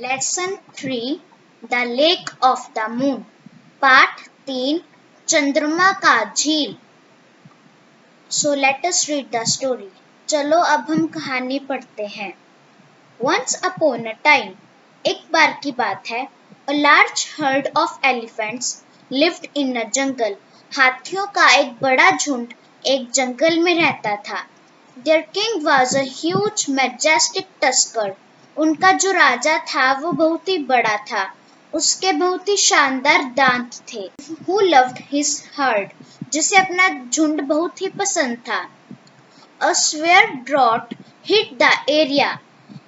Lesson 3 The Lake of the Moon Part 3 चंद्रमा का झील So let us read the story. चलो अब हम कहानी पढ़ते हैं. Once upon a time, एक बार की बात है, a large herd of elephants lived in a jungle. हाथियों का एक बड़ा झुंड एक जंगल में रहता था. Their king was a huge, majestic tusker. उनका जो राजा था वो बहुत ही बड़ा था. उसके बहुत ही शानदार दांत थे. Who loved his herd? जिसे अपना झुंड बहुत ही पसंद था. A severe drought hit the area.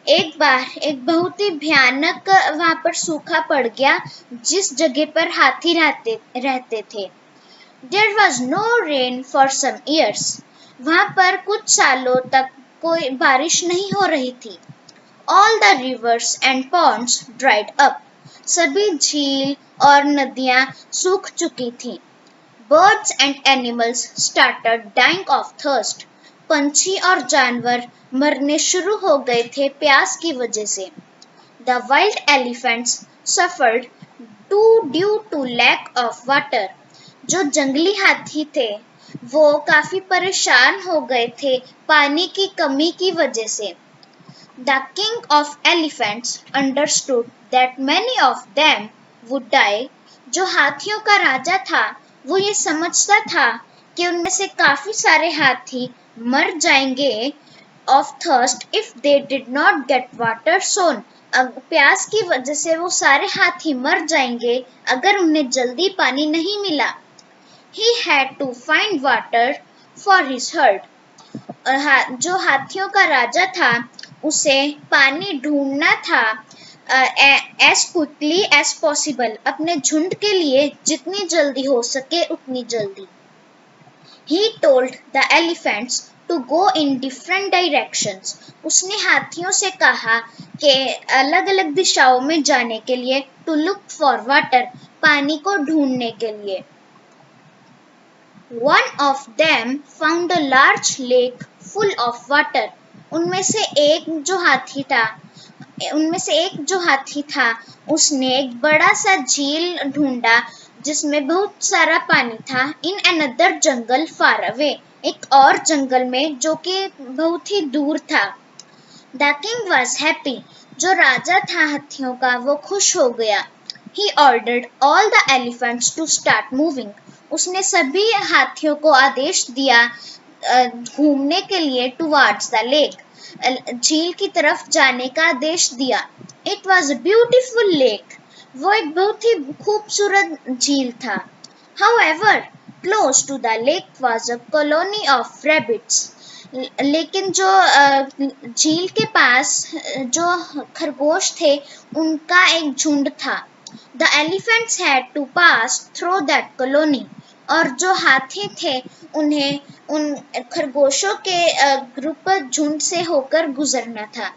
एक बार एक बहुत ही भयानक वहां पर सूखा पड़ गया जिस जगह पर हाथी रहते थे. There was no rain for some years. वहां पर कुछ सालों तक कोई बारिश नहीं हो रही थी. All the rivers and ponds dried up. सभी झील और नदियां सूख चुकी थीं. Birds and animals started dying of thirst. पंछी और जानवर मरने शुरू हो गए थे प्यास की वजह से. The wild elephants suffered due to lack of water. जो जंगली हाथी थे वो काफी परेशान हो गए थे पानी की कमी की वजह से. The king of elephants understood that many of them would die. जो हाथियों का राजा था वो ये समझता था कि उनमें से काफी सारे हाथी मर जाएंगे of thirst if they did not get water soon. प्यास की वजह से वो सारे हाथी मर जाएंगे अगर उन्हें जल्दी पानी नहीं मिला. He had to find water for his herd. जो हाथियों का राजा था उसे पानी ढूंढना था as quickly as possible. अपने झुंड के लिए जितनी जल्दी हो सके उतनी जल्दी. He told the elephants to go in different directions. उसने हाथियों से कहा कि अलग-अलग दिशाओं में जाने के लिए to look for water. पानी को ढूंढने के लिए. One of them found a large lake full of water. उनमें से एक जो हाथी था उसने एक बड़ा सा झील ढूंढा जिसमें बहुत सारा पानी था. In another jungle far away. एक और जंगल में जो कि बहुत ही दूर था. The king was happy. जो राजा था हाथियों का वो खुश हो गया. He ordered all the elephants to start moving. उसने सभी हाथियों को आदेश दिया घूमने के लिए towards the lake. झील की तरफ जाने का आदेश दिया. It was a beautiful lake. वो एक बहुत ही खूबसूरत झील था. However, close to the lake was a colony of rabbits. लेकिन जो झील के पास जो खरगोश थे उनका एक झुंड था. The elephants had to pass through that colony. और जो हाथी थे उन्हें उन खरगोशों के ग्रुप झुंड से होकर गुजरना था.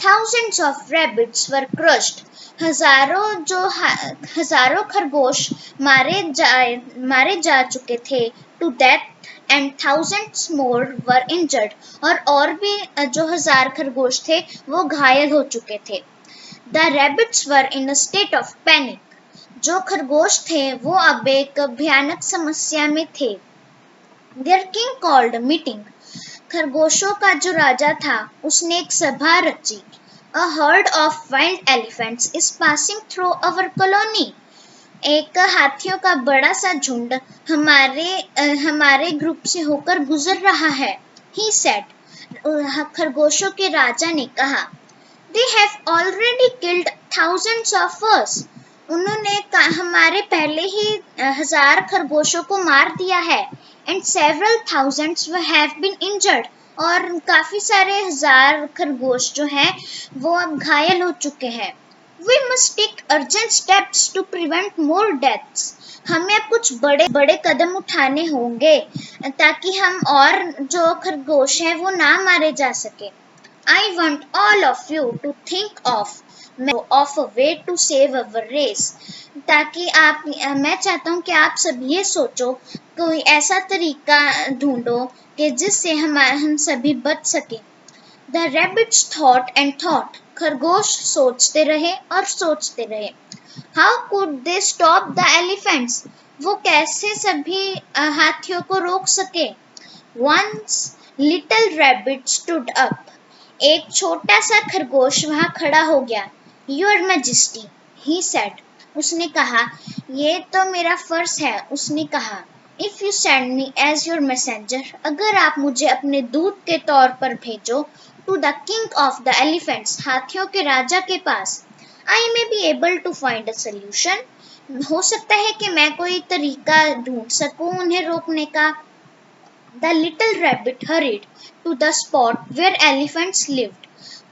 Thousands of rabbits were crushed. हजारों खरगोश मारे जा चुके थे to death and thousands more were injured. और भी जो 1000 खरगोश थे वो घायल हो चुके थे. The rabbits were in a state of panic. जो खरगोश थे वो अब एक भयानक समस्या में थे. Their king called a meeting. खरगोशों का जो राजा था उसने एक सभा रची. A herd of wild elephants is passing through our colony. एक हाथियों का बड़ा सा झुंड हमारे ग्रुप से होकर गुजर रहा है. He said. खरगोशों के राजा ने कहा. They have already killed thousands of us. उन्होंने हमारे पहले ही 1000 खरगोशों को मार दिया है. And several thousands have been injured. और काफी सारे 1000 खरगोश जो हैं वो अब घायल हो चुके हैं. We must take urgent steps to prevent more deaths. हमें अब कुछ बड़े कदम उठाने होंगे ताकि हम और जो खरगोश हैं वो ना मारे जा सके. I want all of you to think of. Of a way to save our race, ताकि आप मैं चाहता हूँ कि आप सब ये सोचो कोई ऐसा तरीका ढूंढो कि जिससे हम सभी बच सके। The rabbits thought and thought, खरगोश सोचते रहे और सोचते रहे। How could they stop the elephants, वो कैसे सभी हाथियों को रोक सके। Once little rabbit stood up, एक छोटा सा खरगोश वहां खड़ा हो गया। Your Majesty, he said, उसने कहा, ये तो मेरा फर्ज है। उसने कहा, If you send me as your messenger, अगर आप मुझे अपने दूत के तौर पर भेजो, to the king of the elephants, हाथियों के राजा के पास, I may be able to find a solution, हो सकता है कि मैं कोई तरीका ढूंढ सकूं उन्हें रोकने का। The little rabbit hurried to the spot where elephants lived.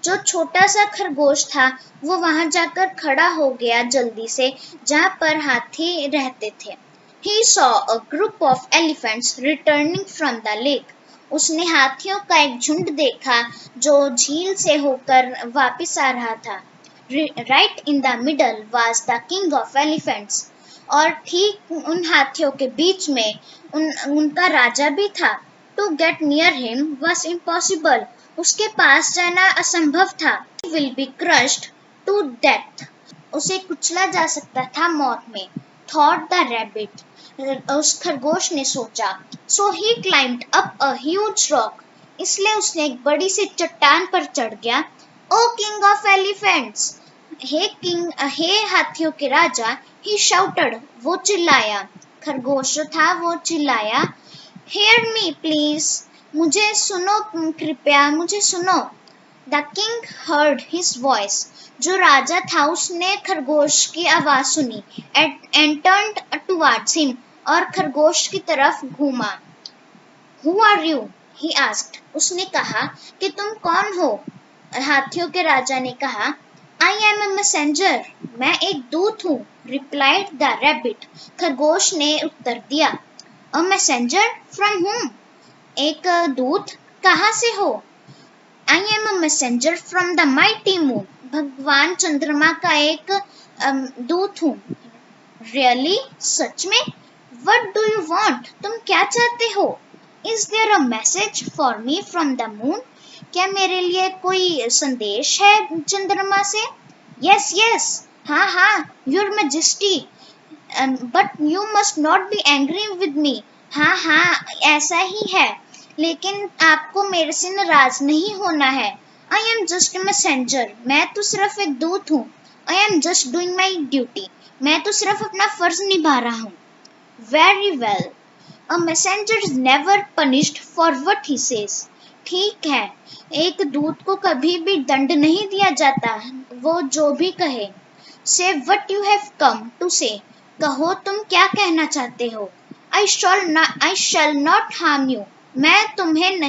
जो छोटा सा खरगोश था वो वहां जाकर खड़ा हो गया जल्दी से जहां पर हाथी रहते थे। He saw a group of elephants returning from the lake. उसने हाथियों का एक झुंड देखा जो झील से होकर वापस आ रहा था। Right in the middle was the king of elephants. और ठीक उन हाथियों के बीच में उनका राजा भी था। To get near him was impossible. उसके पास जाना असंभव था। He will be crushed to death. उसे कुचला जा सकता था मौत में। Thought the rabbit. उस खरगोश ने सोचा। So he climbed up a huge rock. इसलिए उसने एक बड़ी सी चट्टान पर चढ़ गया। O king of elephants. हे हाथियों के राजा, he shouted, वो चिल्लाया। खरगोश जो था वो चिल्लाया, hear me please, मुझे सुनो कृपया, मुझे सुनो। The king heard his voice, जो राजा था उसने खरगोश की आवाज सुनी and turned towards him, और खरगोश की तरफ घूमा। Who are you? he asked. उसने कहा कि तुम कौन हो? हाथियों के राजा ने कहा, I am a messenger. मैं एक दूत हूँ, replied the rabbit. खरगोश ने उत्तर दिया। A messenger from whom? एक दूत कहाँ से हो? I am a messenger from the mighty moon. भगवान चंद्रमा का एक दूत हूँ। Really? सच में? What do you want? तुम क्या चाहते हो? Is there a message for me from the moon? क्या मेरे लिए कोई संदेश है चंद्रमा से? Yes, yes. हाँ हाँ, Your Majesty. But you must not be angry with me. हाँ हाँ, ऐसा ही है, लेकिन आपको मेरे से नाराज नहीं होना है। I am just a messenger. मैं तो सिर्फ एक दूत हूँ। I am just doing my duty. मैं तो सिर्फ अपना फर्ज निभा रहा हूँ। Very well. A messenger is never punished for what he says. ठीक है, एक दूत को कभी भी दंड नहीं दिया जाता, वो जो भी कहे। Say what you have come to say. कहो तुम क्या कहना चाहते हो। I shall not harm you. मैं तुम्हें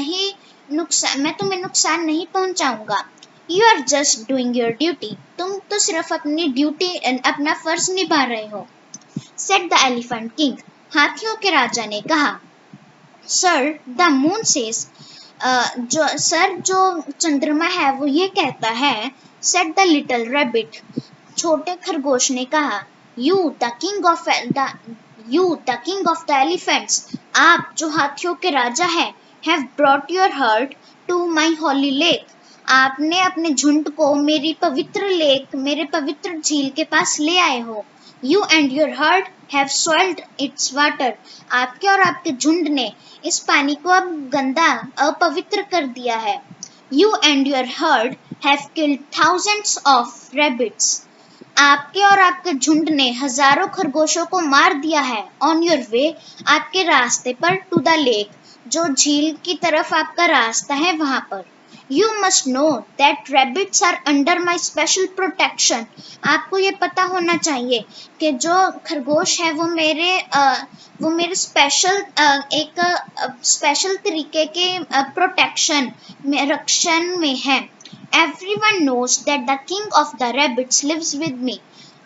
नुकसान नहीं पहुंचाऊंगा। You are just doing your duty. तुम तो सिर्फ अपनी ड्यूटी अपना फर्ज निभा रहे हो। Said the elephant king. हाथियों के राजा ने कहा, Sir, the moon says, जो चंद्रमा है वो ये कहता है। Said the little rabbit. छोटे खरगोश ने कहा, You, the king of the elephants, आप जो हाथियों के राजा हैं, have brought your herd to my holy lake. आपने अपने झुंड को मेरे पवित्र झील के पास ले आए हो। You and your herd have soiled its water. आपके और आपके झुंड ने इस पानी को अब गंदा, अपवित्र कर दिया है। You and your herd have killed thousands of rabbits. आपके और आपके झुंड ने हजारों खरगोशों को मार दिया है। On your way, आपके रास्ते पर to the lake, जो झील की तरफ आपका रास्ता है वहां पर। You must know that rabbits are under my special protection. आपको ये पता होना चाहिए कि जो खरगोश है वो मेरे स्पेशल तरीके के प्रोटेक्शन में रक्षण में है। Everyone knows that the king of the rabbits lives with me.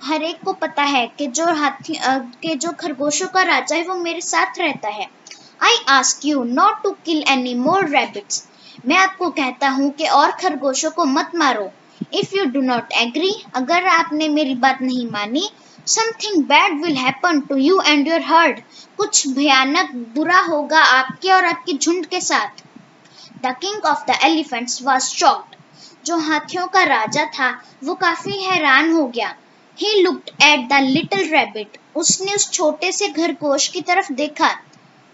हर एक को पता है कि जो खरगोशों का राजा है वो मेरे साथ रहता है। I ask you not to kill any more rabbits. मैं आपको कहता हूँ कि और खरगोशों को मत मारो। If you do not agree, अगर आपने मेरी बात नहीं मानी, something bad will happen to you and your herd. कुछ भयानक बुरा होगा आपके और आपके झुंड के साथ. The king of the elephants was shocked. जो हाथियों का राजा था वो काफी हैरान हो गया. He looked at the little rabbit. उसने उस छोटे से खरगोश की तरफ देखा.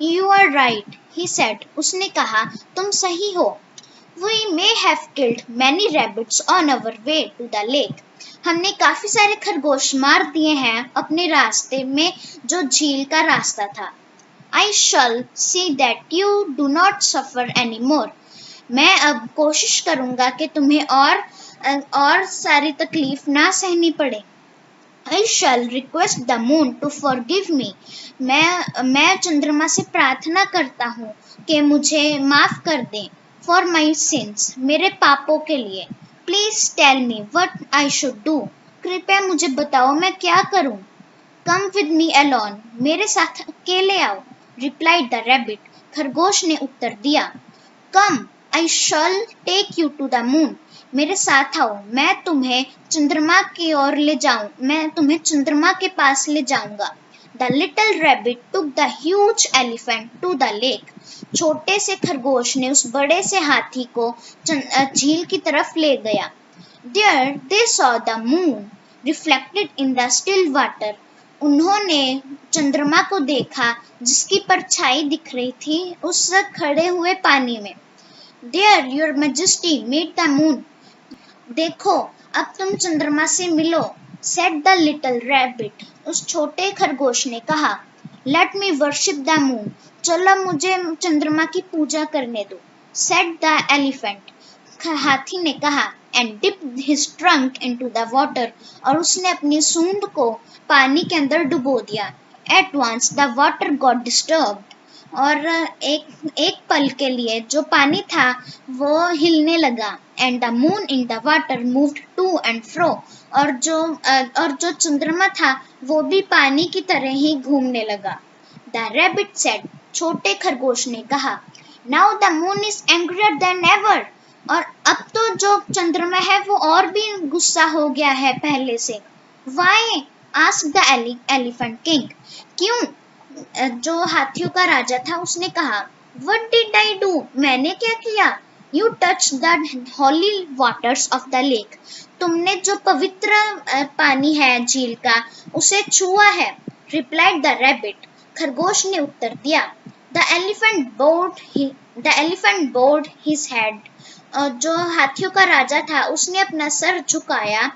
You are right, he said. उसने कहा, तुम सही हो. We may have killed many rabbits on our way to the lake. हमने काफी सारे खरगोश मार दिए हैं अपने रास्ते में जो झील का रास्ता था. I shall see that you do not suffer anymore. मैं अब कोशिश करूंगा कि तुम्हें और सारी तकलीफ ना सहनी पड़े. I shall request the moon to forgive me. मैं चंद्रमा से प्रार्थना करता हूँ कि मुझे माफ कर दें. For my sins, मेरे पापों के लिए. Please tell me what I should do. कृपया मुझे बताओ मैं क्या करूँ. Come with me alone. मेरे साथ अकेले आओ. Replied the rabbit. खरगोश ने उत्तर दिया. Come, I shall take you to the moon. मेरे साथ आओ, मैं तुम्हें चंद्रमा की ओर ले जाऊं, मैं तुम्हें चंद्रमा के पास ले जाऊंगा. The little rabbit took the huge elephant to the lake. छोटे से खरगोश ने उस बड़े से हाथी को झील की तरफ ले गया. There they saw the moon reflected in the still water. उन्होंने चंद्रमा को देखा जिसकी परछाई दिख रही थी उस खड़े हुए पानी में. There your majesty meet the moon. देखो अब तुम चंद्रमा से मिलो. Said the little rabbit. उस छोटे खरगोश ने कहा. Let me worship the moon. चलो मुझे चंद्रमा की पूजा करने दो. Said the elephant. हाथी ने कहा. And dipped his trunk into the water. और उसने अपनी सूंड को पानी के अंदर डुबो दिया. At once the water got disturbed. और एक पल के लिए जो पानी था वो हिलने लगा. And the moon in the water moved to and fro. और जो चंद्रमा था वो भी पानी की तरह ही घूमने लगा. The rabbit said. छोटे खरगोश ने कहा. Now the moon is angrier than ever. और अब तो जो चंद्रमा है वो और भी गुस्सा हो गया है पहले से. Why? Asked the elephant king. क्यों? जो हाथियों का राजा था उसने कहा. What did I do? मैंने क्या किया? You touched the holy waters of the lake. तुमने जो पवित्र पानी है झील का उसे छुआ है. Replied the rabbit. खरगोश ने उत्तर दिया. The elephant bowed his head. जो हाथियों का राजा था उसने अपना sir झुकाया.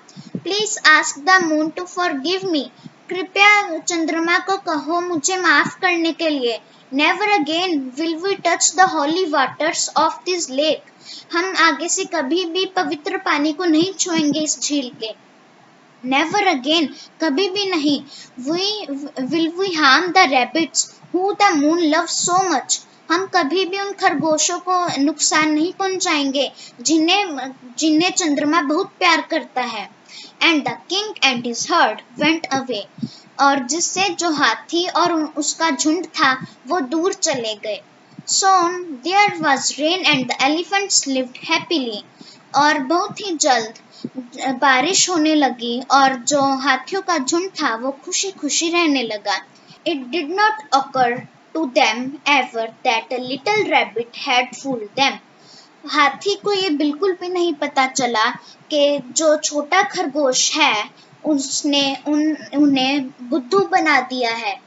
Please ask the moon to forgive me. कृपया चंद्रमा को कहो मुझे माफ करने के लिए. Never again will we touch the holy waters of this lake. हम आगे से कभी भी पवित्र पानी को नहीं छुएंगे इस झील के. Never again, कभी भी नहीं. Will we harm the rabbits who the moon loves so much. हम कभी भी उन खरगोशों को नुकसान नहीं पहुंचाएंगे जिन्हें चंद्रमा बहुत प्यार करता है. And the king and his herd went away. और जिससे जो हाथी और उसका झुंड था वो दूर चले गए. Soon there was rain and the elephants lived happily. और बहुत ही जल्द बारिश होने लगी और जो हाथियों का झुंड था वो खुशी खुशी रहने लगा. It did not occur to them ever that a little rabbit had fooled them. हाथी को ये बिल्कुल भी नहीं पता चला कि जो छोटा खरगोश है उसने उन्हें बुद्धू बना दिया है.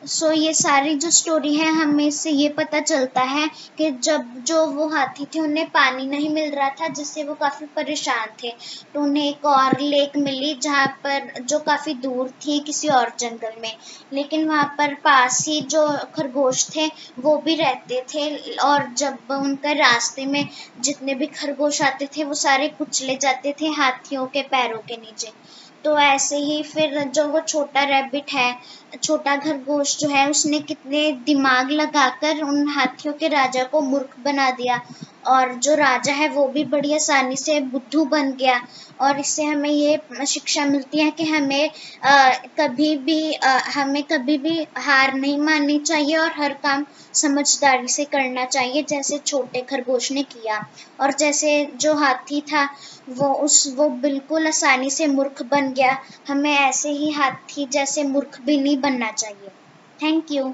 सो ये सारी जो स्टोरी है हमें इससे ये पता चलता है कि जब जो वो हाथी थे उन्हें पानी नहीं मिल रहा था जिससे वो काफी परेशान थे. तो उन्हें एक और लेक मिली जहाँ पर जो काफी दूर थी किसी और जंगल में. लेकिन वहाँ पर पास ही जो खरगोश थे वो भी रहते थे और जब उनके रास्ते में जितने भी खरगोश आते थे वो सारे कुचले जाते थे हाथियों के पैरों के नीचे. तो ऐसे ही फिर जो वो छोटा रैबिट है छोटा खरगोश जो है उसने कितने दिमाग लगाकर उन हाथियों के राजा को मूर्ख बना दिया और जो राजा है वो भी बड़ी आसानी से बुद्धू बन गया। और इससे हमें ये शिक्षा मिलती है कि हमें कभी भी हार नहीं माननी चाहिए और हर काम समझदारी से करना चाहिए, जैसे छोटे खरगोश ने किया। और जैसे जो हाथी था वो बिल्कुल आसानी से मूर्ख बन गया, हमें ऐसे ही हाथी जैसे मूर्ख भी नहीं बनना चाहिए। Thank you.